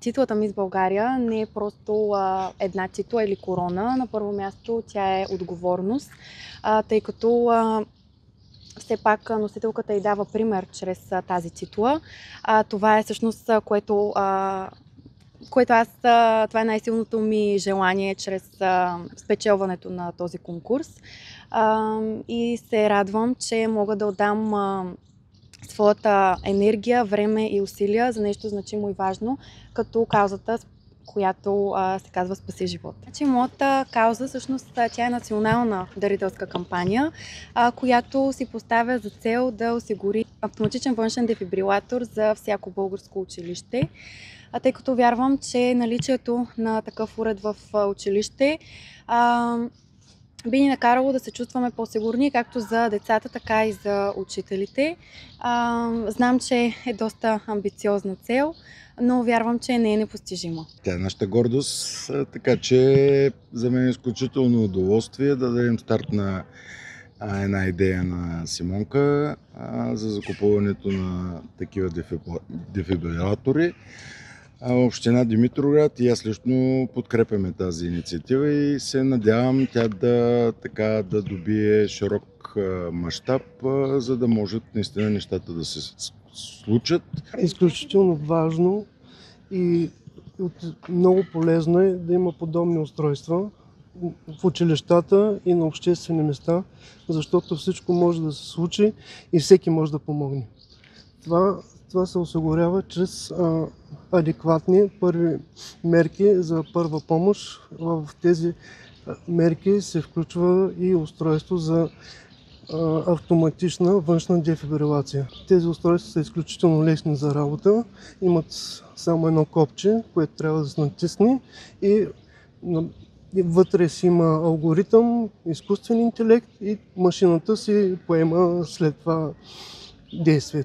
Титлата Мис България не е просто една титла или корона. На първо място тя е отговорност, тъй като все пак носителката й дава пример чрез тази титла. Това е всъщност, това е най-силното ми желание чрез спечелването на този конкурс. И се радвам, че мога да отдам своята енергия, време и усилия за нещо значимо и важно, като каузата, която се казва "Спаси живот". Значи, моята кауза, всъщност, тя е национална дарителска кампания, която си поставя за цел да осигури автоматичен външен дефибрилатор за всяко българско училище, тъй като вярвам, че наличието на такъв уред в училище би ни накарало да се чувстваме по-сигурни, както за децата, така и за учителите. Знам, че е доста амбициозна цел, но вярвам, че не е непостижима. Тя е нашата гордост, така че за мен е изключително удоволствие да дадем старт на една идея на Симонка за закупуването на такива дефибрилатори. Община Димитровград и аз лично подкрепяме тази инициатива и се надявам тя да добие широк мащаб, за да може наистина нещата да се случат. Изключително важно и много полезно е да има подобни устройства в училищата и на обществени места, защото всичко може да се случи и всеки може да помогне. Това се осигурява чрез адекватни първи мерки за първа помощ. В тези мерки се включва и устройство за автоматична външна дефибрилация. Тези устройства са изключително лесни за работа, имат само едно копче, което трябва да се натисне и вътре си има алгоритъм, изкуствен интелект и машината си поема след това действие.